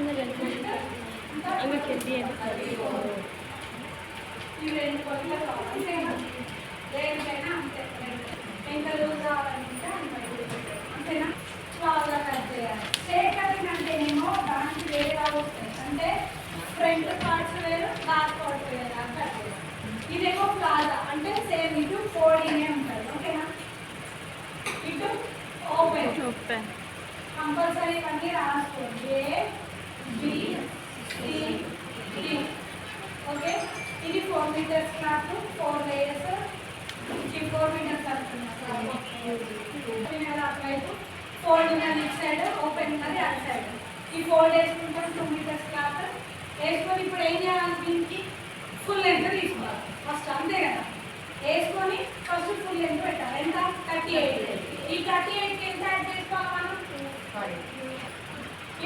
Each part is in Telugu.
ఈ రెండు కొలతలు అంతేనా దేనికైనా అంతే ఎంత లూజ్ కావాలంటే అంతేనా స్లాబ్గా కట్ చేయాలి. షేప్ కటింగ్ అంటేనేమో దానికి వేరేలా వస్తాయి అంటే ఫ్రంట్ పార్ట్స్ వేరు బ్యాక్ పార్ట్స్ వేరు కట్ చేయాలి. ఇదేమో ప్లాజా అంటే సేమ్ ఇటు ఫోల్డింగే ఉంటుంది. ఓకేనా ఇటు ఓపెన్ కంపల్సరీ ఇవన్నీ రాసుకోండి. A B C D. Okay ఇది 4 మీటర్స్ క్లాత్ 4 లేయర్స్ 4 మీటర్స్ అనుకున్నాను. అటువైపు ఫోల్డ్ ఉన్నది ఇటు సైడ్ ఓపెన్ ఉన్నది అటు సైడ్. ఈ ఫోల్డ్ వేసుకుంటాం 2 మీటర్స్ క్లాత్ వేసుకొని ఇప్పుడు ఏం చేయాలి దీనికి ఫుల్ లెంత్ తీసుకోవాలి ఫస్ట్ అంతే కదా. వేసుకొని ఫస్ట్ ఫుల్ లెంత్ పెట్టాలి. ఎంత 38. ఈ 38 ఎంత యాడ్ చేసుకోవాలి మనం.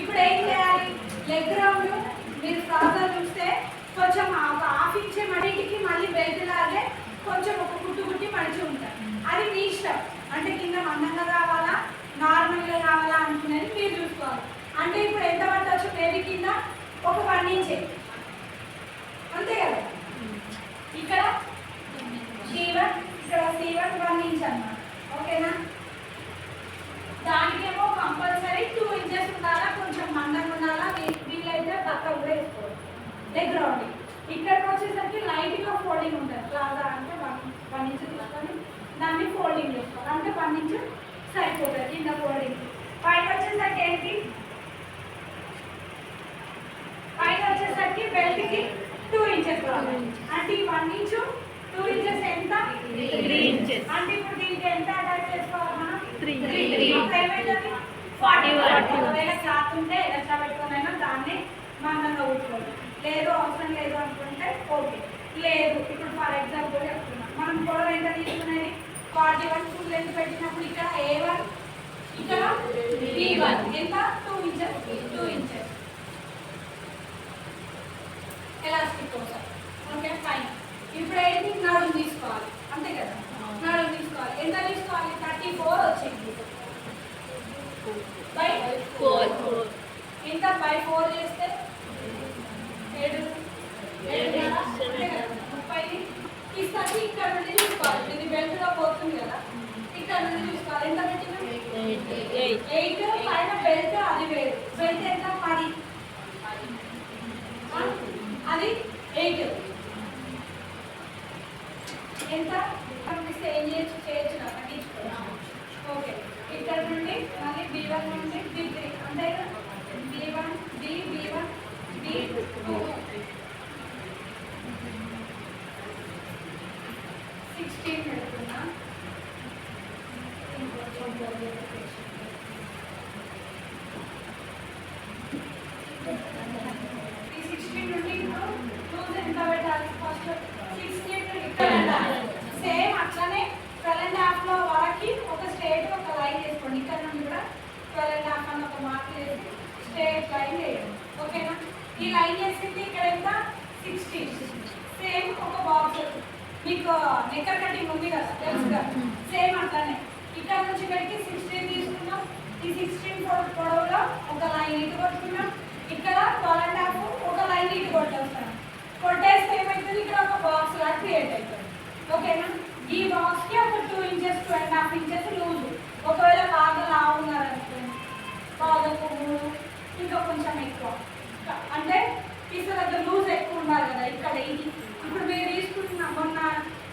ఇప్పుడు ఏం చేయాలి లెగ్ రౌండ్ మీరు ప్రాసెస్ చూస్తే కొంచెం ఒక హాఫ్ ఇంచ్ మడికి మళ్ళీ బెల్ట్ లాగే కొంచెం ఒక గుట్టు గుట్టి మడిచి ఉంటాయి. అది మీ ఇష్టం అంటే కింద మందంగా కావాలా నార్మల్గా కావాలా అనుకునేది మీరు చూసుకోవాలి. అంటే ఇప్పుడు ఎంత పట్టవచ్చు బేబీ కింద ఒక 1 ఇంచ్ అంతే కదా. ఇక్కడ C1 ఇక్కడ C1 1 ఇంచ్ అన్నమాట. ఓకేనా దానికేమో కంపల్సరీ 2 ఇంచెస్ ఉండాలా కొంచెం మందంగా ఉండాలా వీలైతే పక్క కూడా వేసుకోవాలి. లెగ్ రౌండింగ్ ఇక్కడికి వచ్చేసరికి లైట్గా ఫోల్డింగ్ ఉంటుంది. ప్లాజా అంటే 1 ఇంచ్ తీసుకొని దాన్ని ఫోల్డింగ్ చేసుకోవాలి అంటే 1 ఇంచ్ సరిపోతుంది కింద ఫోల్డింగ్. పైన వచ్చేసరికి ఏంటి పైన వచ్చేసరికి బెల్ట్కి 2 ఇంచెస్ అంటే 1 ఇంచ్ 2 ఇంచెస్ ఎంత 3 ఇంచెస్ అంటే ఇప్పుడు దీనికి ఎంత అటాచ్ చేసుకోవాలి మనం 3 41. క్లాత్ ఉంటే ఎట్లా పెట్టుకోనైనా దాన్ని మందంగా కూర్చోవాలి. లేదు అవసరం లేదు అనుకుంటే ఓకే. లేదు ఇప్పుడు ఫర్ ఎగ్జాంపుల్ చెప్తున్నాం మనం పొడవు ఎంత తీసుకునేది 41 ఫుల్ లెంత్ పెట్టినప్పుడు ఇక్కడ A1 ఇక్కడ B1 ఎంత 2 ఇంచెస్ 2 ఇంచెస్ ఎలాస్టిక్ కోసం. Okay fine. ఇప్పుడు ఏంటి నడుము తీసుకోవాలి అంతే కదా. నడుము తీసుకోవాలి ఎంత తీసుకోవాలి 34 వచ్చింది బై 4 ఎంత బై 4 చేస్తే 7 30 తీసుకొచ్చి ఇక్కడ నుండి చూసుకోవాలి. ఇది బెల్ట్గా పోతుంది కదా ఇక్కడ నుండి చూసుకోవాలి. ఎంత పెట్టినా 8 పైన బెల్ట్ అది వేరు బెల్ట్ ఎంత 10 అది 8 ఎంత పంపిస్తే ఏం చేయొచ్చు పట్టించుకోవాలి. ఓకే ఇక్కడ నుండి మళ్ళీ B1 నుండి B3 అంతే కదా. B1 B1 B2 16 పెడుతున్నా. ఈ 16 నుండి ఇప్పుడు లూజ్ ఎంత పెట్టాలి ఫస్ట్ 16 ఇక్కడ సేమ్ అట్లనే 12.5 లో వరకు ఒక స్ట్రేట్ ఒక లైన్ వేసుకోండి. ఇక్కడ నుండి కూడా 12.5 అని ఒక మార్క్ వేసి స్ట్రేట్ లైన్ వేయండి. ఓకేనా ఈ లైన్ వేసింది ఇక్కడ ఎంత 16. సేమ్ ఒక బాక్స్ మీకు నెక్కర్ కటింగ్ ఉంది కదా తెలుసుగా సేమ్ అట్లానే ఇక్కడ నుంచి ఇక్కడికి 16 తీసుకున్నాం. ఈ 16 పొడవులో ఒక లైన్ ఇటు కొట్టుకున్నాం. ఇక్కడ 12.5 ఒక లైన్ ఇటు కొట్టేస్తాను. కొట్టేస్తే ఏమవుతుంది ఇక్కడ ఒక బాక్స్ లాగా క్రియేట్ అవుతుంది. ఓకేనా ఈ బాక్స్కి ఒక 2 ఇంచెస్ 2.5 ఇంచెస్ లూజ్. ఒకవేళ బాగా లావు ఉన్నారనుకోండి బాగా పువ్వులు ఇంకా కొంచెం ఎక్కువ అంటే పీసు దగ్గర లూజ్ ఎక్కువ ఉండాలి కదా. ఇక్కడ ఇది ఇప్పుడు మీరు తీసుకుంటున్న మొన్న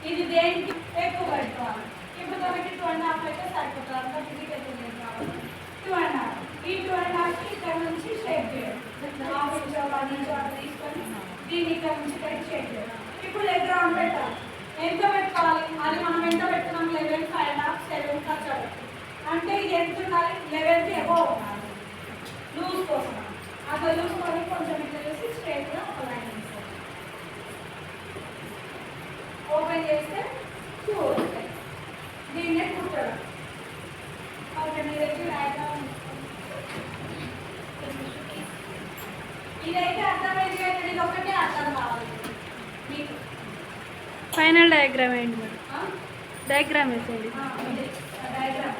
ఇది దేనికి ఎక్కువ పెట్టుకోవాలి. ఇప్పుడు దానికి 2.5 అయితే సరిపోతుంది. అంత ఫిజికల్ కాబట్టి 2.5 ఈ 2.5 ఇక్కడ నుంచి షేప్ చేయాలి. 1/2 ఇంచ్ 1 ఇంచ్ అట్లా తీసుకొని దీన్ని ఇక్కడ నుంచి ఇక్కడికి షేప్ చేయాలి. ఇప్పుడు లెగ్ రౌండ్ పెట్టాలి. ఎంత పెట్టుకోవాలి అది మనం ఎంత పెట్టుకున్నాం 11 5.5 7 ఖర్చు అంటే ఇది ఎంత ఉండాలి 11కి అబోవ్ ఉండాలి లూజ్ కోసం. అట్లా లూజ్ కొని కొంచెం ఇట్లా చేసి స్ట్రైట్గా ఒక లైన్ తీసుకోవాలి. ఓపెన్ చేస్తే 2 వస్తాయి. దీన్నే కుట్టడం. ఓకే మీరు వచ్చి డయాగ్రామ్ ఇదైతే అర్థమైంది కదా. ఇది ఒకటే అర్థం కావాలి మీకు. ఫైనల్ డయాగ్రామ్ ఏంటి మరి డయాగ్రామ్ వేసేయండి. డయాగ్రామ్